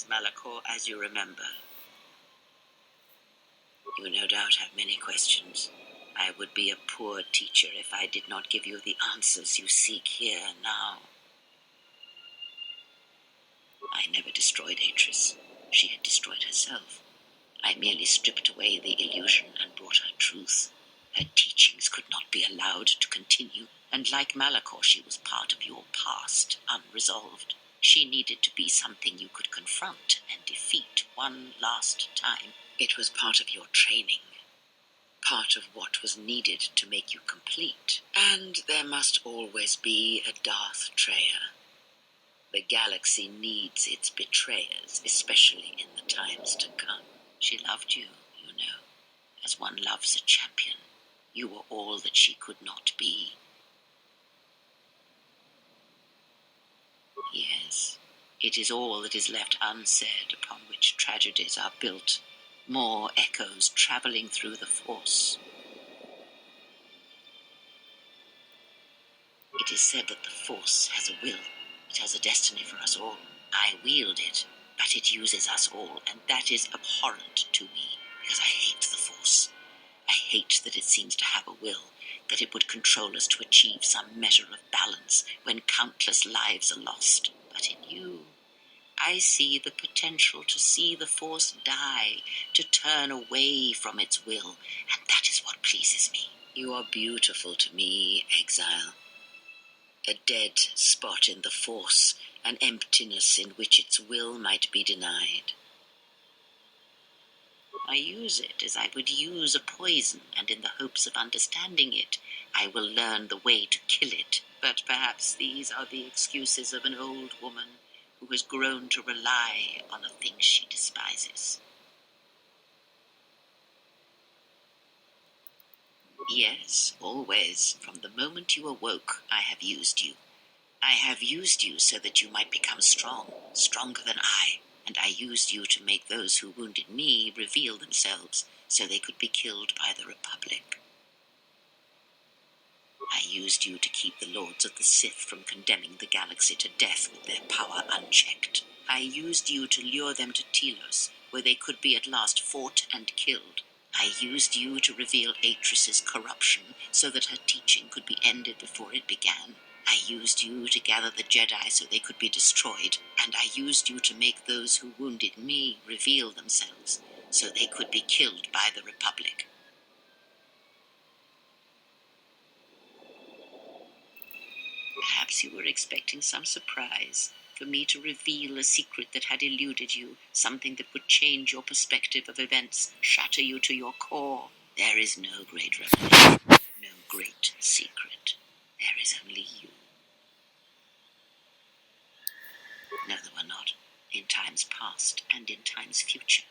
is Malachor as you remember. You no doubt have many questions. I would be a poor teacher if I did not give you the answers you seek here now. I never destroyed Atris. She had destroyed herself. I merely stripped away the illusion and brought her truth. Her teachings could not be allowed to continue, and like Malachor, she was part of your past, unresolved. She needed to be something you could confront and defeat one last time. It was part of your training, part of what was needed to make you complete. And there must always be a Darth Traya. The galaxy needs its betrayers, especially in the times to come. She loved you, you know, as one loves a champion. You were all that she could not be. Yes, it is all that is left unsaid upon which tragedies are built. More echoes traveling through the Force. It is said that the Force has a will. It has a destiny for us all. I wield it, but it uses us all, and that is abhorrent to me, because I hate the Force. I hate that it seems to have a will, that it would control us to achieve some measure of balance when countless lives are lost. But in you, I see the potential to see the Force die, to turn away from its will, and that is what pleases me. You are beautiful to me, Exile. A dead spot in the Force, an emptiness in which its will might be denied. I use it as I would use a poison, and in the hopes of understanding it, I will learn the way to kill it. But perhaps these are the excuses of an old woman who has grown to rely on a thing she despises. Yes, always. From the moment you awoke, I have used you. I have used you so that you might become strong, stronger than I, and I used you to make those who wounded me reveal themselves so they could be killed by the Republic. I used you to keep the Lords of the Sith from condemning the galaxy to death with their power unchecked. I used you to lure them to Telos, where they could be at last fought and killed. I used you to reveal Atris's corruption so that her teaching could be ended before it began. I used you to gather the Jedi so they could be destroyed, and I used you to make those who wounded me reveal themselves so they could be killed by the Republic. Perhaps you were expecting some surprise, for me to reveal a secret that had eluded you, something that would change your perspective of events, shatter you to your core. There is no great revelation, no great secret. There is only you. No, there were not. In times past and in times future,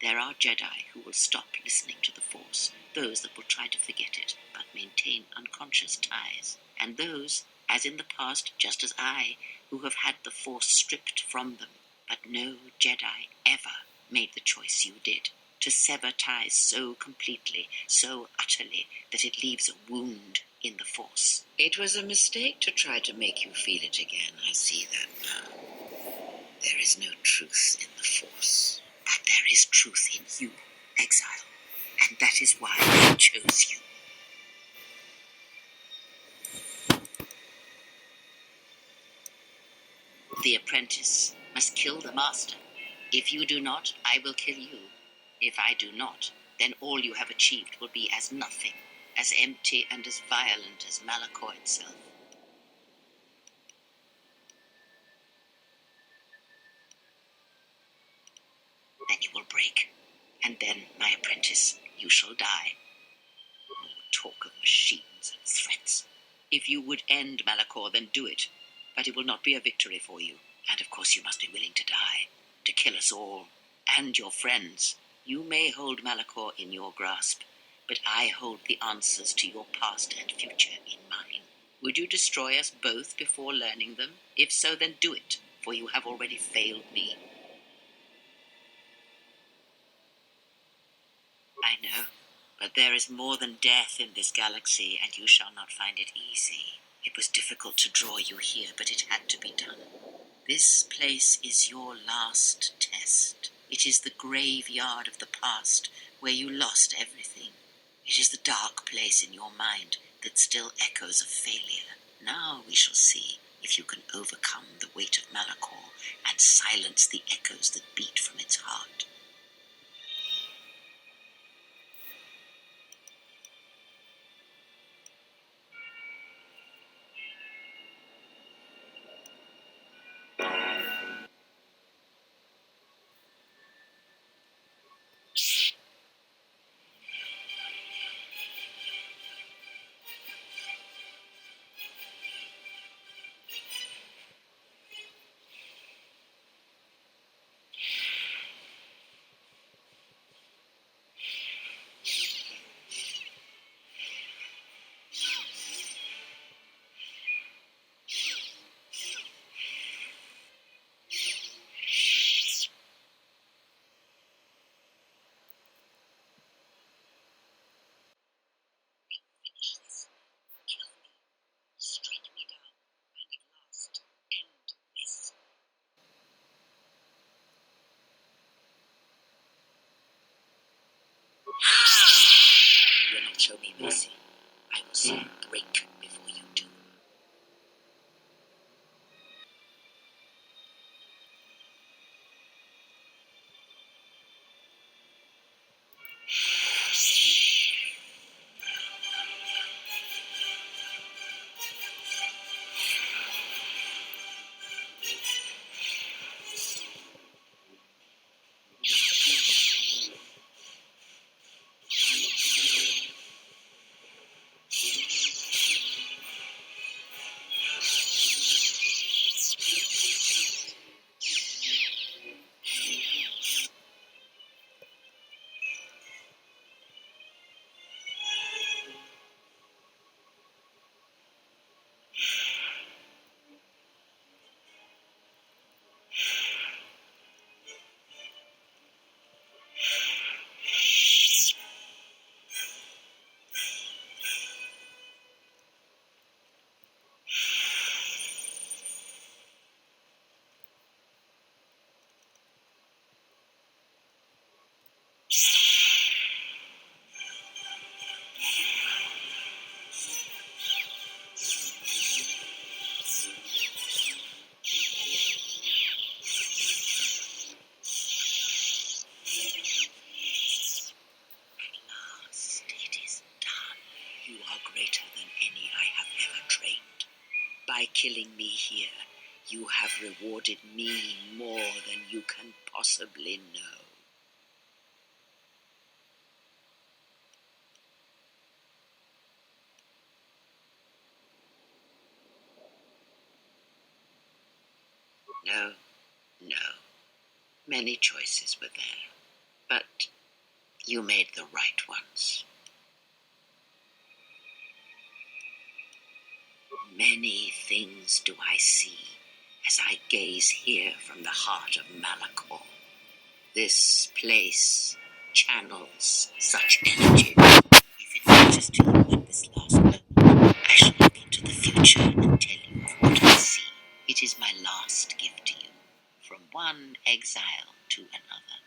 there are Jedi who will stop listening to the Force, those that will try to forget it, but maintain unconscious ties, and those, as in the past, just as I, who have had the Force stripped from them. But no Jedi ever made the choice you did, to sever ties so completely, so utterly, that it leaves a wound in the Force. It was a mistake to try to make you feel it again. I see that now. There is no truth in the Force, but there is truth in you, Exile, and that is why I chose you. The apprentice must kill the master. If you do not, I will kill you. If I do not, then all you have achieved will be as nothing, as empty and as violent as Malachor itself. Then you will break, and then, my apprentice, you shall die. Oh, talk of machines and threats. If you would end Malachor, then do it, but it will not be a victory for you, and of course you must be willing to die, to kill us all, and your friends. You may hold Malachor in your grasp, but I hold the answers to your past and future in mine. Would you destroy us both before learning them? If so, then do it, for you have already failed me. I know, but there is more than death in this galaxy, and you shall not find it easy. It was difficult to draw you here, but it had to be done. This place is your last test. It is the graveyard of the past where you lost everything. It is the dark place in your mind that still echoes of failure. Now we shall see if you can overcome the weight of Malachor and silence the echoes that beat from its heart. Strike me down, and at last end this. You will not show me mercy. I will see you break before you do. You are greater than any I have ever trained. By killing me here, you have rewarded me more than you can possibly know. No, no. Many choices were there, but you made the right ones. Many things do I see as I gaze here from the heart of Malachor. This place channels such energy. If it matters to you at this last moment, I shall look into the future and tell you of what I see. It is my last gift to you, from one exile to another.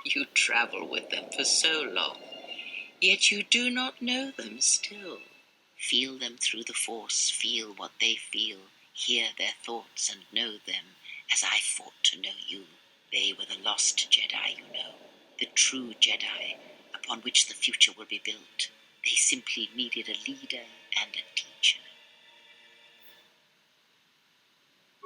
You travel with them for so long, yet you do not know them still. Feel them through the Force, feel what they feel, hear their thoughts and know them as I fought to know you. They were the lost Jedi, you know, the true Jedi upon which the future will be built. They simply needed a leader and a teacher.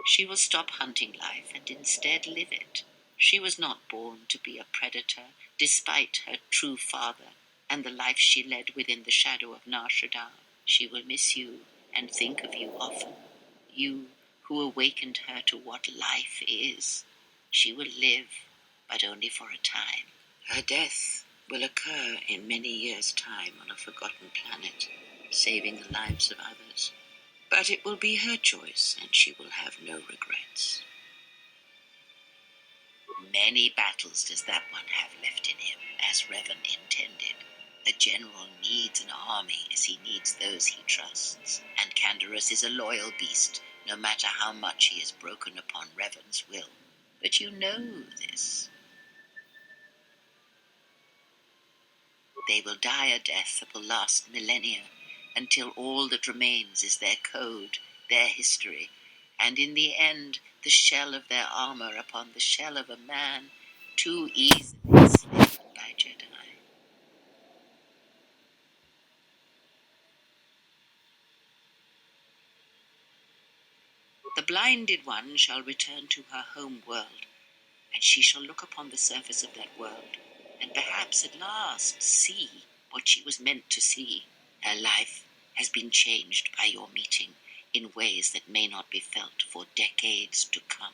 She will stop hunting life and instead live it. She was not born to be a predator, despite her true father and the life she led within the shadow of Nar Shaddaa. She will miss you and think of you often. You who awakened her to what life is. She will live, but only for a time. Her death will occur in many years' time on a forgotten planet, saving the lives of others. But it will be her choice, and she will have no regrets. Many battles does that one have left in him, as Revan intended. A general needs an army as he needs those he trusts, and Canderous is a loyal beast, no matter how much he has broken upon Revan's will. But you know this. They will die a death that will last millennia, until all that remains is their code, their history, and in the end, the shell of their armor upon the shell of a man, too easily enslaved by Jedi. The blinded one shall return to her home world, and she shall look upon the surface of that world, and perhaps at last see what she was meant to see. Her life has been changed by your meeting in ways that may not be felt for decades to come.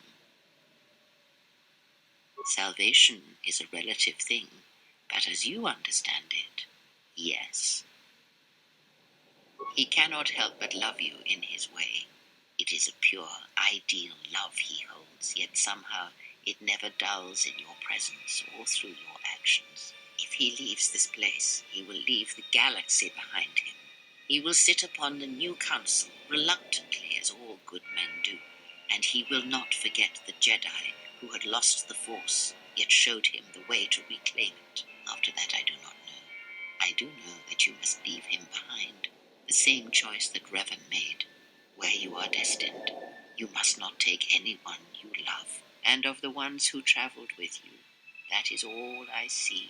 Salvation is a relative thing, but as you understand it, yes. He cannot help but love you in his way. It is a pure, ideal love he holds, yet somehow it never dulls in your presence or through your actions. If he leaves this place, he will leave the galaxy behind him. He will sit upon the new council, reluctantly as all good men do, and he will not forget the Jedi who had lost the Force, yet showed him the way to reclaim it. After that I do not know. I do know that you must leave him behind, the same choice that Revan made. Where you are destined, you must not take anyone you love, and of the ones who travelled with you, that is all I see.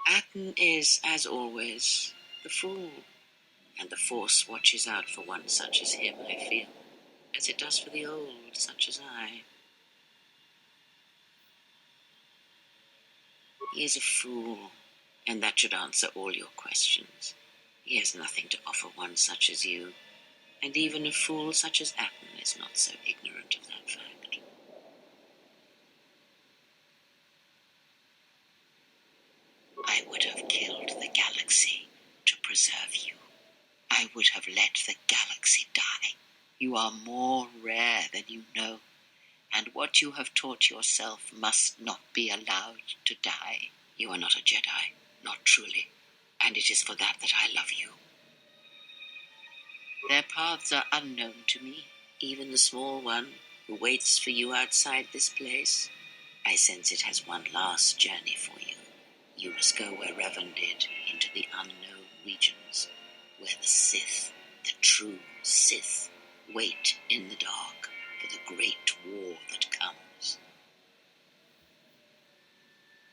Atten is, as always, the fool, and the Force watches out for one such as him, I feel, as it does for the old such as I. He is a fool, and that should answer all your questions. He has nothing to offer one such as you, and even a fool such as Atten is not so ignorant of that fact. I would have killed the galaxy to preserve you. I would have let the galaxy die. You are more rare than you know, and what you have taught yourself must not be allowed to die. You are not a Jedi, not truly, and it is for that I love you. Their paths are unknown to me, even the small one who waits for you outside this place. I sense it has one last journey for you. You must go where Revan did, into the unknown regions, where the Sith, the true Sith, wait in the dark for the great war that comes.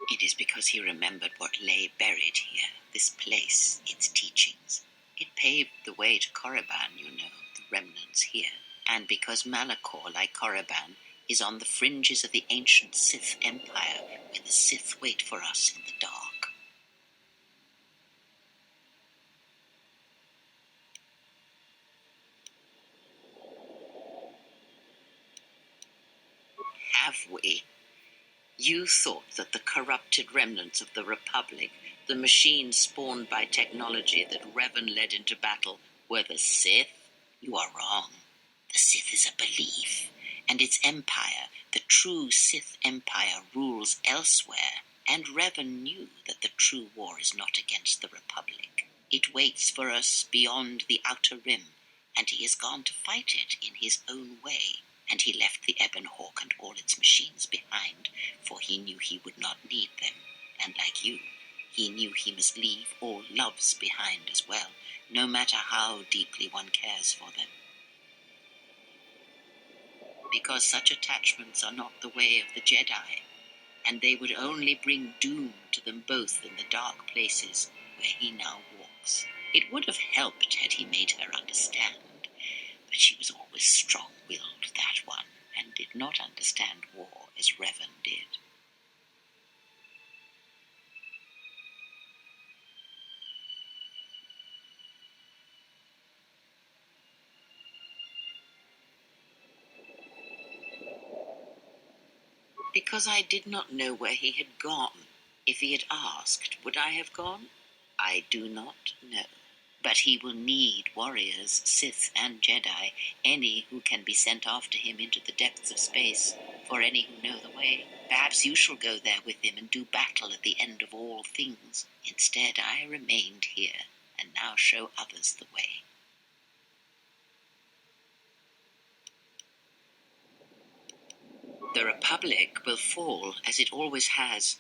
It is because he remembered what lay buried here, this place, its teachings. It paved the way to Korriban, you know, the remnants here. And because Malachor, like Korriban, is on the fringes of the ancient Sith Empire, where the Sith wait for us in the dark. Have we? You thought that the corrupted remnants of the Republic, the machines spawned by technology that Revan led into battle, were the Sith? You are wrong. The Sith is a belief, and its empire, the true Sith Empire, rules elsewhere, and Revan knew that the true war is not against the Republic. It waits for us beyond the Outer Rim, and he has gone to fight it in his own way. And he left the Ebon Hawk and all its machines behind, for he knew he would not need them, and like you, he knew he must leave all loves behind as well, no matter how deeply one cares for them. Because such attachments are not the way of the Jedi, and they would only bring doom to them both in the dark places where he now walks. It would have helped had he made her understand, but she was always strong-willed, that one, and did not understand war as Revan did. Because I did not know where he had gone. If he had asked, would I have gone? I do not know. But he will need warriors, Sith and Jedi, any who can be sent after him into the depths of space, for any who know the way. Perhaps you shall go there with him and do battle at the end of all things. Instead, I remained here, and now show others the way. The Republic will fall, as it always has,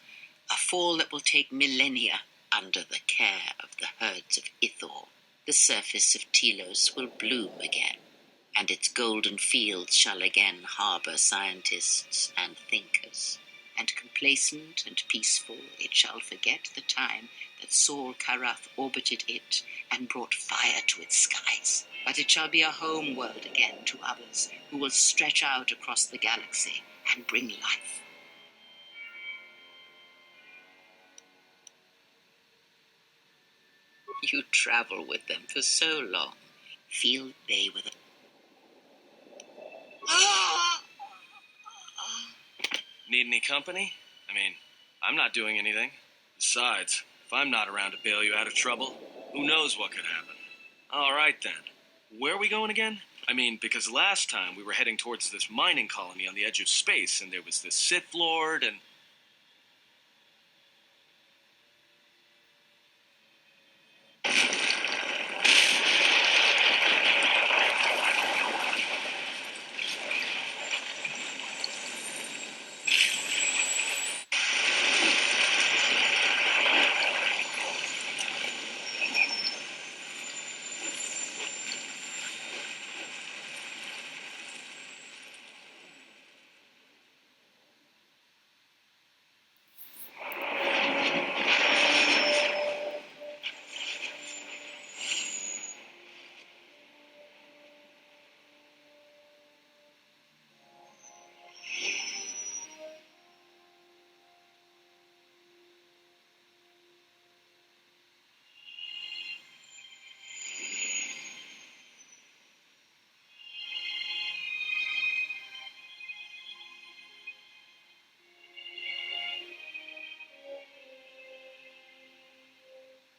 a fall that will take millennia under the care of the herds of Ithor. The surface of Telos will bloom again, and its golden fields shall again harbor scientists and thinkers. And complacent and peaceful, it shall forget the time that Saul Karath orbited it and brought fire to its skies. But it shall be a home world again to others who will stretch out across the galaxy and bring life. You travel with them for so long. Feel they were the... Need any company? I mean, I'm not doing anything. Besides, if I'm not around to bail you out of trouble, who knows what could happen. All right, then. Where are we going again? I mean, because last time we were heading towards this mining colony on the edge of space, and there was this Sith Lord, and...